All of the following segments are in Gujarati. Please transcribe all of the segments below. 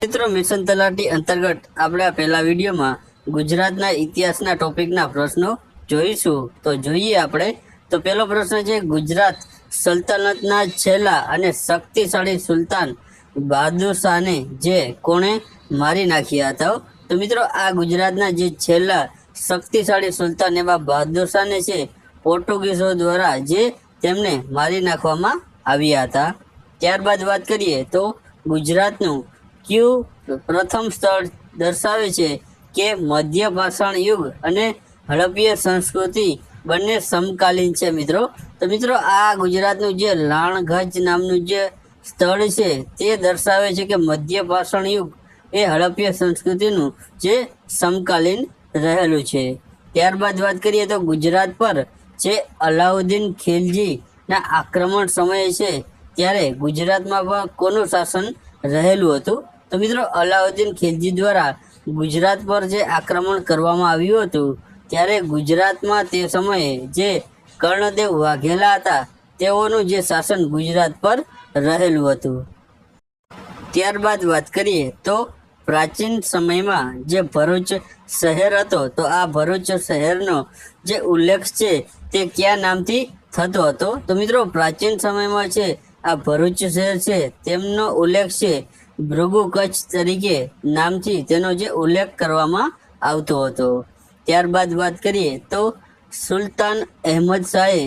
મિત્રો મિશન તલાટી અંતર્ગત આપણે આ પહેલા વિડીયોમાં ગુજરાતના ઇતિહાસના ટોપિકના પ્રશ્નો જોઈશું. તો જોઈએ આપણે. તો પહેલો પ્રશ્ન છે, ગુજરાત સલ્તનતના છેલ્લા અને શક્તિશાળી સુલતાન બહાદુર શાહને જે કોણે મારી નાખ્યા હતા? તો મિત્રો આ ગુજરાતના જે છેલ્લા શક્તિશાળી સુલતાન એવા બહાદુર શાહને છે પોર્ટુગીઝો દ્વારા જે તેમને મારી નાખવામાં આવ્યા હતા. ત્યારબાદ વાત કરીએ તો ગુજરાતનું કયું પ્રથમ સ્થળ દર્શાવે છે કે મધ્ય પાષાણ યુગ અને હડપ્પીય સંસ્કૃતિ બંને સમકાલીન છે મિત્રો? તો મિત્રો આ ગુજરાતનું જે લાણગંજ નામનું જે સ્થળ છે તે દર્શાવે છે કે મધ્ય પાષાણ યુગ એ હડપ્પીય સંસ્કૃતિનું જે સમકાલીન રહેલું છે. ત્યારબાદ વાત કરીએ તો ગુજરાત પર જે અલાઉદ્દીન ખિલજીના આક્રમણ સમયે છે ત્યારે ગુજરાતમાં પણ કોનું શાસન રહેલું હતું? તો મિત્રો અલાઉદ્દીન ખિલજી દ્વારા ગુજરાત પર જે આક્રમણ કરવામાં આવ્યું હતું ત્યારે ગુજરાતમાં તે સમયે જે કર્ણદેવ વાઘેલા હતા તેઓનું જે શાસન ગુજરાત પર રહેલું હતું. ત્યારબાદ વાત કરીએ તો પ્રાચીન સમયમાં જે ભરૂચ શહેર હતો તો આ ભરૂચ શહેરનો જે ઉલ્લેખ છે તે કયા નામથી થતો હતો? તો મિત્રો પ્રાચીન સમયમાં છે આ ભરૂચ શહેર છે તેમનો ઉલ્લેખ છે ભૃગુ કચ્છ તરીકે નામથી તેનો જે ઉલ્લેખ કરવામાં આવતો હતો. ત્યારબાદ વાત કરીએ તો સુલતાન અહેમદ શાહે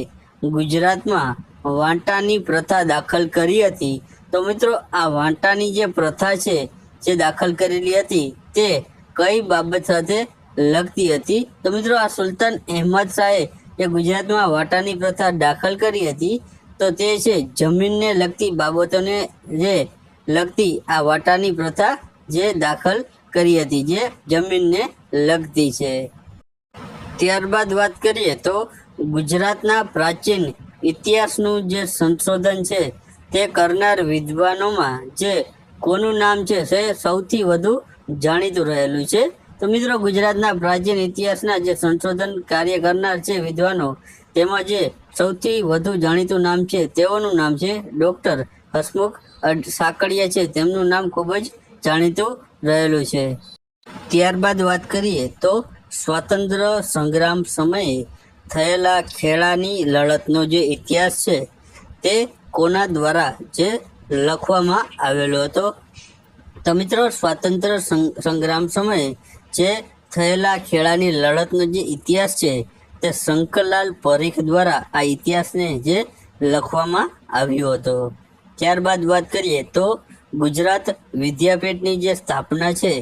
ગુજરાતમાં વાંટાની પ્રથા દાખલ કરી હતી. તો મિત્રો આ વાંટાની જે પ્રથા છે જે દાખલ કરેલી હતી તે કઈ બાબત સાથે લગતી હતી? તો મિત્રો આ સુલતાન અહેમદ શાહે જે ગુજરાતમાં વાંટાની પ્રથા દાખલ કરી હતી તો તે છે જમીનને લગતી બાબતોને જે લગતી આ વાટાની પ્રથા જે દાખલ કરી હતી જે જમીનને લગતી છે. ત્યારબાદ વાત કરીએ તો ગુજરાતના પ્રાચીન ઇતિહાસનું જે સંશોધન છે તે કરનાર વિદ્વાનોમાં જે કોનું નામ છે તે સૌથી વધુ જાણીતું રહેલું છે? તો મિત્રો ગુજરાતના પ્રાચીન ઇતિહાસના જે સંશોધન કાર્ય કરનાર છે વિદ્વાનો તેમાં જે સૌથી વધુ જાણીતું નામ છે તેઓનું નામ છે ડૉક્ટર હસમુખ સાકળિયા છે. તેમનું નામ ખૂબ જ જાણીતું રહેલું છે. ત્યારબાદ વાત કરીએ તો સ્વાતંત્ર્ય સંગ્રામ સમયે થયેલા ખેડાની લડતનો જે ઇતિહાસ છે તે કોના દ્વારા જે લખવામાં આવેલો હતો? તો મિત્રો સ્વાતંત્ર્ય સંગ્રામ સમયે જે થયેલા ખેડાની લડતનો જે ઇતિહાસ છે તે શંકરલાલ પરીખ દ્વારા આ ઇતિહાસને જે લખવામાં આવ્યો હતો. ત્યારબાદ વાત કરીએ તો ગુજરાત વિદ્યાપીઠની જે સ્થાપના છે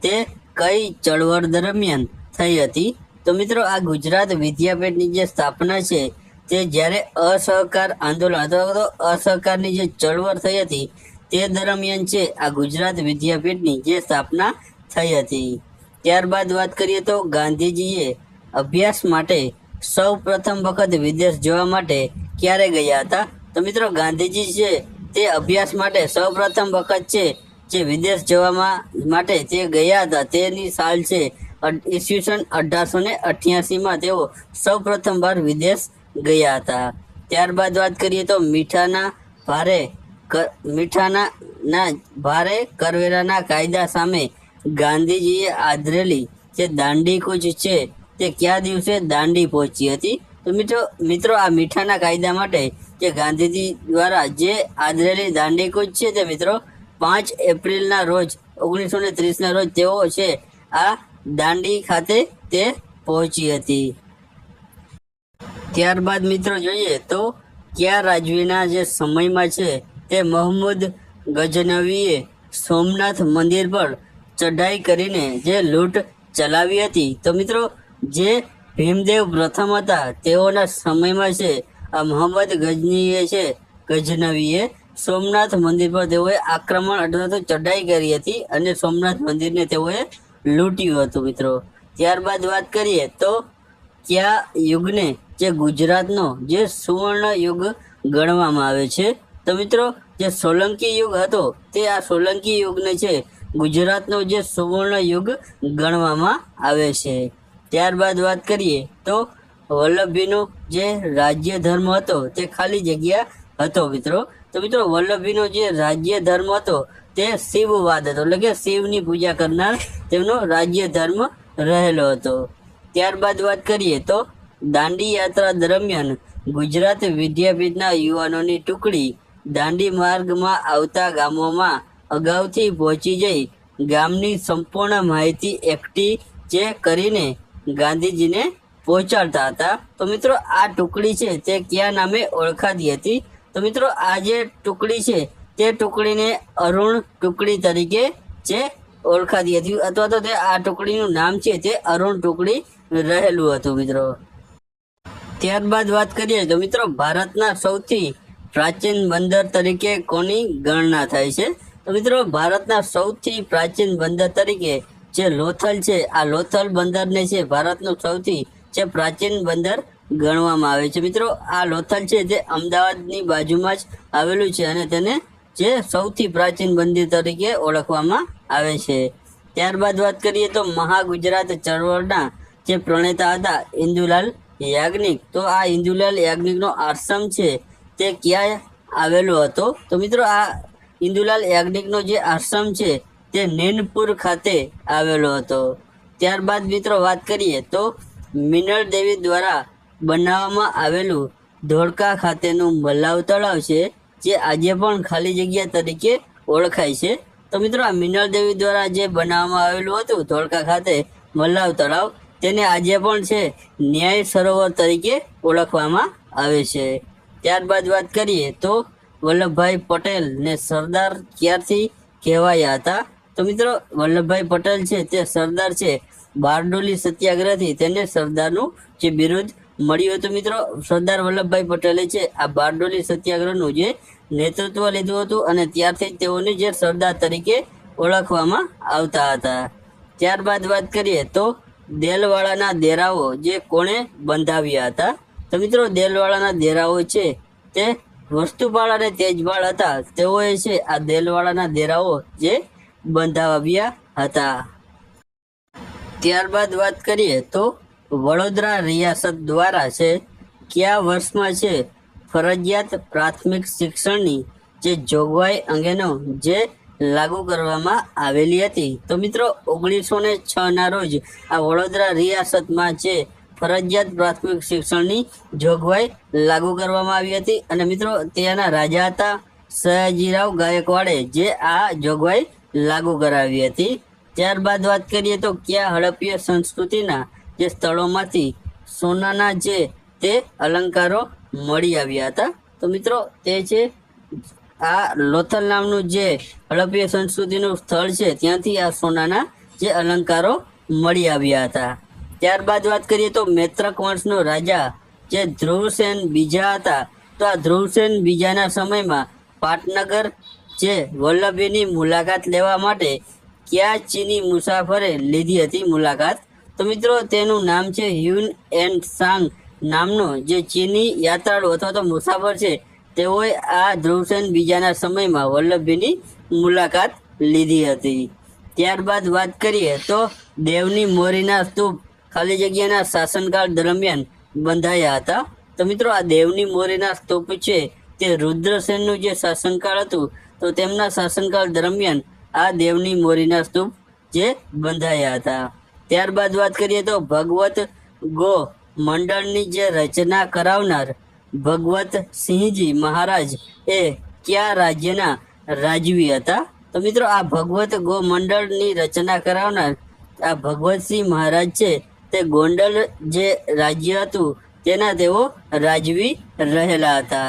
તે કઈ ચળવળ દરમિયાન થઈ હતી? તો મિત્રો આ ગુજરાત વિદ્યાપીઠની જે સ્થાપના છે તે જ્યારે અસહકાર આંદોલન અથવા તો અસહકારની જે ચળવળ થઈ હતી તે દરમિયાન છે આ ગુજરાત વિદ્યાપીઠની જે સ્થાપના થઈ હતી. ત્યારબાદ વાત કરીએ તો ગાંધીજીએ અભ્યાસ માટે સૌ પ્રથમ વખત વિદેશ જવા માટે ક્યારે ગયા હતા? તો મિત્રો ગાંધીજી છે તે અભ્યાસ માટે સૌ પ્રથમ વખત છે જે વિદેશ જવા માટે તે ગયા હતા તેની સાલ છે ઈસવીસન 1888માં તેઓ સૌ પ્રથમ વાર વિદેશ ગયા હતા. ત્યારબાદ વાત કરીએ તો મીઠાના ભારે કરવેરાના કાયદા સામે ગાંધીજીએ આદરેલી જે દાંડી કૂચ છે તે કયા દિવસે દાંડી પહોંચી હતી? તો મિત્રો આ મીઠાના કાયદા માટે જે ગાંધીજી દ્વારા જે આદરેલી દાંડી કૂચ છે તે મિત્રો 5 એપ્રિલના રોજ 1930ના રોજ તેઓ છે આ દાંડી ખાતે તે પહોંચી હતી. ત્યારબાદ મિત્રો જોઈએ તો કયા રાજવીના જે સમયમાં છે તે મહમૂદ ગજનવીએ સોમનાથ મંદિર પર ચઢાઈ કરીને જે લૂંટ ચલાવી હતી? તો મિત્રો જે ભીમદેવ પ્રથમ હતા તેઓના સમયમાં છે આ મોહમ્મદ ગજનવીએ સોમનાથ મંદિર પર તેઓએ આક્રમણ અથવા તો ચઢાઈ કરી હતી અને સોમનાથ મંદિરને તેઓએ લૂંટ્યું હતું મિત્રો. ત્યારબાદ વાત કરીએ તો કયા યુગને જે ગુજરાતનો જે સુવર્ણ યુગ ગણવામાં આવે છે? તો મિત્રો જે સોલંકી યુગ હતો તે આ સોલંકી યુગને છે ગુજરાતનો જે સુવર્ણ યુગ ગણવામાં આવે છે. ત્યારબાદ વાત કરીએ તો વલ્લભીનો જે રાજ્ય ધર્મ હતો તે ખાલી જગ્યા હતો મિત્રો. તો મિત્રો વલ્લભીનો જે રાજ્ય ધર્મ હતો તે શિવવાદ હતો, એટલે કે શિવની પૂજા કરનાર તેમનો રાજ્ય ધર્મ રહેલો હતો. ત્યારબાદ વાત કરીએ તો દાંડી યાત્રા દરમિયાન ગુજરાત વિદ્યાપીઠના યુવાનોની ટુકડી દાંડી માર્ગમાં આવતા ગામોમાં અગાઉથી પહોંચી જઈ ગામની સંપૂર્ણ માહિતી એકઠી જે કરીને ગાંધીજીને પહોંચાડતા હતા. તો મિત્રો આ ટુકડી છે તે કયા નામે ઓળખાતી હતી? તો મિત્રો આ જે ટુકડી છે તે ટુકડીને અરુણ ટુકડી તરીકે જે ઓળખાતી હતી, અથવા તો તે આ ટુકડીનું નામ છે તે અરુણ ટુકડી રહેલું હતું મિત્રો. ત્યારબાદ વાત કરીએ તો મિત્રો ભારતના સૌથી પ્રાચીન બંદર તરીકે કોની ગણના થાય છે? તો મિત્રો ભારતના સૌથી પ્રાચીન બંદર તરીકે જે લોથલ છે, આ લોથલ બંદરને છે ભારતનું સૌથી જે પ્રાચીન બંદર ગણવામાં આવે છે. મિત્રો આ લોથલ છે તે અમદાવાદની બાજુમાં જ આવેલું છે અને તેને જે સૌથી પ્રાચીન બંદર તરીકે ઓળખવામાં આવે છે. ત્યારબાદ વાત કરીએ તો મહાગુજરાત ચળવળના જે પ્રણેતા હતા ઇન્દુલાલ યાજ્ઞિક, તો આ ઇન્દુલાલ યાજ્ઞિકનો આશ્રમ છે તે ક્યાં આવેલો હતો? તો મિત્રો આ ઇન્દુલાલ યાજ્ઞિકનો જે આશ્રમ છે તે નૈનપુર ખાતે આવેલો હતો. ત્યારબાદ મિત્રો વાત કરીએ તો મિનળ દેવી દ્વારા બનાવવામાં આવેલું ધોળકા ખાતેનું મલાવ તળાવ છે જે આજે પણ ખાલી જગ્યા તરીકે ઓળખાય છે. તો મિત્રો આ મિનળ દેવી દ્વારા જે બનાવવામાં આવેલું હતું ધોળકા ખાતે મલાવ તળાવ, તેને આજે પણ છે ન્યાય સરોવર તરીકે ઓળખવામાં આવે છે. ત્યારબાદ વાત કરીએ તો વલ્લભભાઈ પટેલ ને સરદાર ક્યારથી કહેવાયા હતા? તો મિત્રો વલ્લભભાઈ પટેલ છે તે સરદાર છે બારડોલી સત્યાગ્રહથી તેને સરદારનું જે બિરુદ મળ્યું હતું. મિત્રો સરદાર વલ્લભભાઈ પટેલે છે આ બારડોલી સત્યાગ્રહનું જે નેતૃત્વ લીધું હતું અને ત્યારથી તેઓને જે સરદાર તરીકે ઓળખવામાં આવતા હતા. ત્યારબાદ વાત કરીએ તો દેલવાડાના દેરાઓ જે કોણે બંધાવ્યા હતા? તો મિત્રો દેલવાડાના દેરાઓ છે તે વસ્તુપાળ અને તેજપાળ હતા, તેઓએ છે આ દેલવાડાના દેરાઓ જે બંધાવ્યા હતા. ત્યારબાદ વાત કરીએ તો વડોદરા રિયાસત દ્વારા છે કયા વર્ષમાં છે ફરજિયાત પ્રાથમિક શિક્ષણની જે જોગવાઈ અંગેનો જે લાગુ કરવામાં આવેલી હતી? તો મિત્રો 1906 ના રોજ આ વડોદરા રિયાસતમાં છે ફરજિયાત પ્રાથમિક શિક્ષણની જોગવાઈ લાગુ કરવામાં આવી હતી અને મિત્રો ત્યાંના રાજા હતા સયાજીરાવ ગાયકવાડે જે આ જોગવાઈ લાગુ કરાવી હતી. ત્યારબાદ વાત કરીએ તો કયા હડપ્પીય સંસ્કૃતિના જે સ્થળોમાંથી સોનાના જે તે અલંકારો મળી આવ્યા હતા? તો મિત્રો તે છે આ લોથલ નામનું જે હડપ્પીય સંસ્કૃતિનું સ્થળ છે ત્યાંથી આ સોનાના જે અલંકારો મળી આવ્યા હતા. ત્યારબાદ વાત કરીએ તો મૈત્રક વંશનો રાજા જે ધ્રુવસેન બીજા હતા, તો આ ધ્રુવસેન બીજાના સમયમાં પાટનગર જે વલ્લભીની મુલાકાત લેવા માટે કયા ચીની મુસાફરે લીધી હતી મુલાકાત? તો મિત્રો તેનું નામ છે હ્યુન એન્ડ સાંગ નામનો જે ચીની યાત્રાળુ અથવા તો મુસાફર છે, તેઓએ આ ધ્રુવસેન બીજાના સમયમાં વલ્લભીની મુલાકાત લીધી હતી. ત્યારબાદ વાત કરીએ તો દેવની મોરીના સ્તૂપ ખાલી જગ્યાના શાસનકાળ દરમિયાન બંધાયા હતા. તો મિત્રો આ દેવની મોરીના સ્તૂપ છે તે રુદ્રસેનનું જે શાસનકાળ હતું, તો તેમના શાસનકાળ દરમિયાન આ દેવની મોરીના સ્તૂપ જે બંધાયા હતા. ત્યારબાદ વાત કરીએ તો ભગવત ગો મંડળની જે રચના કરાવનાર ભગવત સિંહજી મહારાજ એ કયા રાજ્યના રાજવી હતા? તો મિત્રો આ ભગવત ગો મંડળની રચના કરાવનાર આ ભગવતસિંહ મહારાજ છે તે ગોંડલ જે રાજ્ય હતું તેના તેઓ રાજવી રહેલા હતા.